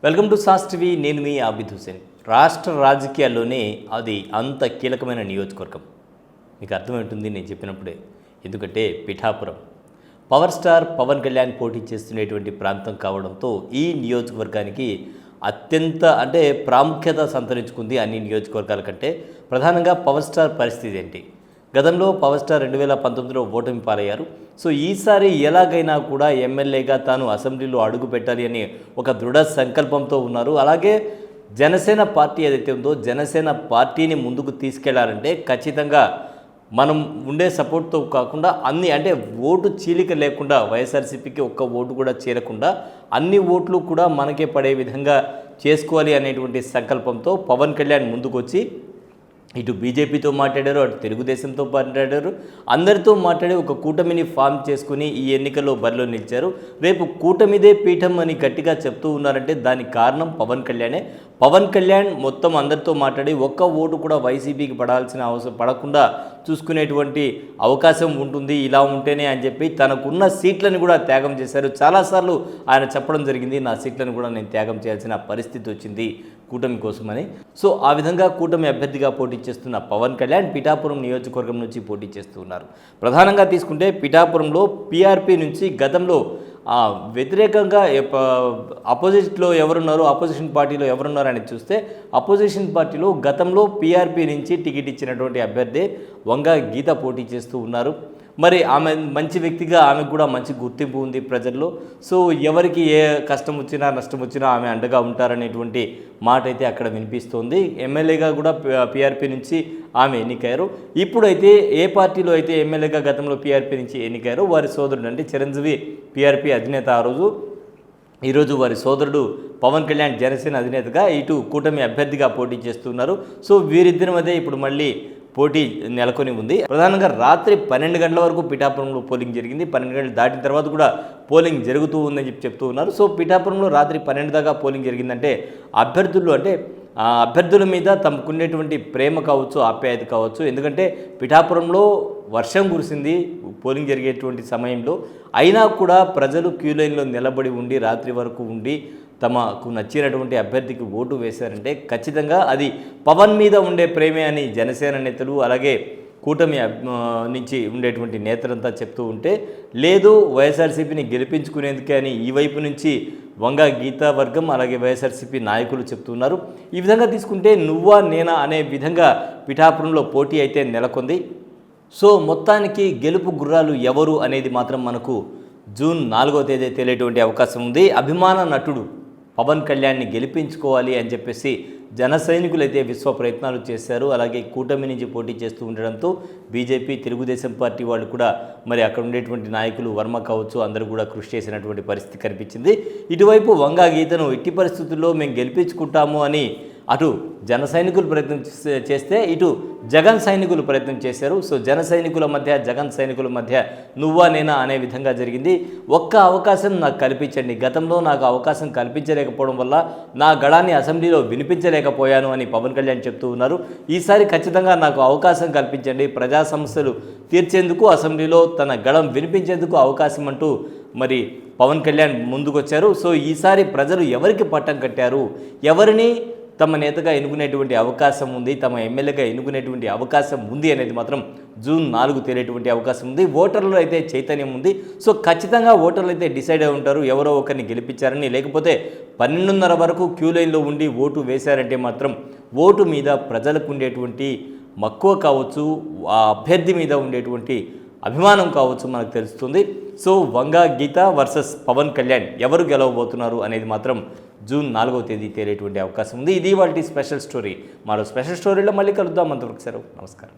Welcome to sauce TV. నేను మీ ఆబిద్ హుసేన్. రాష్ట్ర రాజకీయాల్లోనే అది అంత కీలకమైన నియోజకవర్గం. మీకు అర్థమవుతుంది నేను చెప్పినప్పుడే. ఎందుకంటే పిఠాపురం పవర్ స్టార్ పవన్ కళ్యాణ్ పోటీ చేస్తున్నటువంటి ప్రాంతం కావడంతో ఈ నియోజకవర్గానికి అత్యంత ప్రాముఖ్యత సంతరించుకుంది అన్ని నియోజకవర్గాల కంటే. ప్రధానంగా పవర్ స్టార్ పరిస్థితి ఏంటి? గతంలో పవర్ స్టార్ 2019లో ఓటమి పాలయ్యారు. సో ఈసారి ఎలాగైనా కూడా ఎమ్మెల్యేగా తాను అసెంబ్లీలో అడుగు పెట్టాలి అని ఒక దృఢ సంకల్పంతో ఉన్నారు. అలాగే జనసేన పార్టీ ఏదైతే ఉందో జనసేన పార్టీని ముందుకు తీసుకెళ్లాలంటే ఖచ్చితంగా మనం ఉండే సపోర్ట్తో కాకుండా అన్ని ఓటు చీలిక లేకుండా వైఎస్ఆర్సీపీకి ఒక్క ఓటు కూడా చేరకుండా అన్ని ఓట్లు కూడా మనకే పడే విధంగా చేసుకోవాలి అనేటువంటి సంకల్పంతో పవన్ కళ్యాణ్ ముందుకు వచ్చి ఇటు బీజేపీతో మాట్లాడారు, అటు తెలుగుదేశంతో మాట్లాడారు, అందరితో మాట్లాడి ఒక కూటమిని ఫామ్ చేసుకుని ఈ ఎన్నికల్లో బరిలో నిలిచారు. రేపు కూటమిదే పీఠం అని గట్టిగా చెప్తూ ఉన్నారంటే దానికి కారణం పవన్ కళ్యాణే. పవన్ కళ్యాణ్ మొత్తం అందరితో మాట్లాడి ఒక్క ఓటు కూడా వైసీపీకి పడాల్సిన అవసరం పడకుండా చూసుకునేటువంటి అవకాశం ఉంటుంది, ఇలా ఉంటేనే అని చెప్పి తనకున్న సీట్లను కూడా త్యాగం చేశారు. చాలాసార్లు ఆయన చెప్పడం జరిగింది, నా సీట్లను కూడా నేను త్యాగం చేయాల్సిన పరిస్థితి వచ్చింది కూటమి కోసమని. సో ఆ విధంగా కూటమి అభ్యర్థిగా పోటీ చేస్తున్న పవన్ కళ్యాణ్ పిఠాపురం నియోజకవర్గం నుంచి పోటీ చేస్తూ ఉన్నారు. ప్రధానంగా తీసుకుంటే పిఠాపురంలో పీఆర్పీ నుంచి గతంలో వ్యతిరేకంగా అపోజిట్లో ఎవరున్నారు, అపోజిషన్ పార్టీలో ఎవరున్నారు అని చూస్తే అపోజిషన్ పార్టీలో గతంలో పీఆర్పీ నుంచి టికెట్ ఇచ్చినటువంటి అభ్యర్థి వంగ గీత పోటీ చేస్తూ ఉన్నారు. మరి ఆమె మంచి వ్యక్తిగా, ఆమెకు కూడా మంచి గుర్తింపు ఉంది ప్రజల్లో. సో ఎవరికి ఏ కష్టం వచ్చినా నష్టం వచ్చినా ఆమె అండగా ఉంటారనేటువంటి మాట అయితే అక్కడ వినిపిస్తోంది. ఎమ్మెల్యేగా కూడా పీఆర్పీ నుంచి ఆమె ఎన్నికయ్యారు. ఇప్పుడైతే ఏ పార్టీలో అయితే ఎమ్మెల్యేగా గతంలో పీఆర్పీ నుంచి ఎన్నికయ్యారో వారి సోదరుడు చిరంజీవి పీఆర్పీ అధినేత ఈరోజు వారి సోదరుడు పవన్ కళ్యాణ్ జనసేన అధినేతగా ఇటు కూటమి అభ్యర్థిగా పోటీ చేస్తున్నారు. సో వీరిద్దరి మధ్య ఇప్పుడు మళ్ళీ పోటీ నెలకొని ఉంది. ప్రధానంగా రాత్రి 12 గంటల వరకు పిఠాపురంలో పోలింగ్ జరిగింది. 12 గంటలు దాటిన తర్వాత కూడా పోలింగ్ జరుగుతూ ఉందని చెప్తూ ఉన్నారు. సో పిఠాపురంలో రాత్రి 12 దాకా పోలింగ్ జరిగిందంటే అభ్యర్థుల మీద తమకున్నటువంటి ప్రేమ కావచ్చు, ఆప్యాయత కావచ్చు. ఎందుకంటే పిఠాపురంలో వర్షం కురిసింది పోలింగ్ జరిగేటువంటి సమయంలో. అయినా కూడా ప్రజలు క్యూ లైన్లో నిలబడి ఉండి రాత్రి వరకు ఉండి తమకు నచ్చినటువంటి అభ్యర్థికి ఓటు వేశారంటే ఖచ్చితంగా అది పవన్ మీద ఉండే ప్రేమే అని జనసేన నేతలు అలాగే కూటమి నుంచి ఉండేటువంటి నేతలంతా చెప్తూ ఉంటే, లేదు వైఎస్ఆర్సీపీని గెలిపించుకునేందుకే అని ఈ వైపు నుంచి వంగ గీతా వర్గం అలాగే వైఎస్ఆర్సీపీ నాయకులు చెప్తున్నారు. ఈ విధంగా తీసుకుంటే నువ్వా నేనా అనే విధంగా పిఠాపురంలో పోటీ అయితే నెలకొంది. సో మొత్తానికి గెలుపు గుర్రాలు ఎవరు అనేది మాత్రం మనకు జూన్ 4వ తేదీ తెలియటువంటి అవకాశం ఉంది. అభిమాన నటుడు పవన్ కళ్యాణ్ని గెలిపించుకోవాలి అని చెప్పేసి జన సైనికులు అయితే విశ్వ ప్రయత్నాలు చేశారు. అలాగే కూటమి నుంచి పోటీ చేస్తూ ఉండడంతో బీజేపీ, తెలుగుదేశం పార్టీ వాళ్ళు కూడా మరి అక్కడ ఉండేటువంటి నాయకులు వర్మ కావచ్చు అందరూ కూడా కృషి చేసినటువంటి పరిస్థితి కనిపించింది. ఇటువైపు వంగా గీతను ఎట్టి పరిస్థితుల్లో మేము గెలిపించుకుంటాము అని అటు జన సైనికులు ప్రయత్నం చేస్తే ఇటు జగన్ సైనికులు ప్రయత్నం చేశారు. సో జన సైనికుల మధ్య జగన్ సైనికుల మధ్య నువ్వా నేనా అనే విధంగా జరిగింది. ఒక్క అవకాశం నాకు కల్పించండి, గతంలో నాకు అవకాశం కల్పించలేకపోవడం వల్ల నా గళాన్ని అసెంబ్లీలో వినిపించలేకపోయాను అని పవన్ కళ్యాణ్ చెప్తూ ఉన్నారు. ఈసారి ఖచ్చితంగా నాకు అవకాశం కల్పించండి, ప్రజా సమస్యలు తీర్చేందుకు అసెంబ్లీలో తన గళం వినిపించేందుకు అవకాశం అంటూ మరి పవన్ కళ్యాణ్ ముందుకొచ్చారు. సో ఈసారి ప్రజలు ఎవరికి పట్టం కట్టారు, ఎవరిని తమ నేతగా ఎన్నుకునేటువంటి అవకాశం ఉంది, తమ ఎమ్మెల్యేగా ఎన్నుకునేటువంటి అవకాశం ఉంది అనేది మాత్రం జూన్ 4 తేలేటువంటి అవకాశం ఉంది. ఓటర్లు అయితే చైతన్యం ఉంది. సో ఖచ్చితంగా ఓటర్లు అయితే డిసైడ్ అయి ఉంటారు ఎవరో ఒకరిని గెలిపించారని. లేకపోతే 12:30 వరకు క్యూ లైన్లో ఉండి ఓటు వేశారంటే మాత్రం ఓటు మీద ప్రజలకు ఉండేటువంటి మక్కువ కావచ్చు, ఆ అభ్యర్థి మీద ఉండేటువంటి అభిమానం కావచ్చు మనకు తెలుస్తుంది. సో వంగా గీత వర్సెస్ పవన్ కళ్యాణ్ ఎవరు గెలవబోతున్నారు అనేది మాత్రం జూన్ 4వ తేదీ తేలేటువంటి అవకాశం ఉంది. ఇది వాళ్ళ స్పెషల్ స్టోరీ. మరో స్పెషల్ స్టోరీలో మళ్ళీ కలుద్దాం. అంతవరకు సెలవు, నమస్కారం.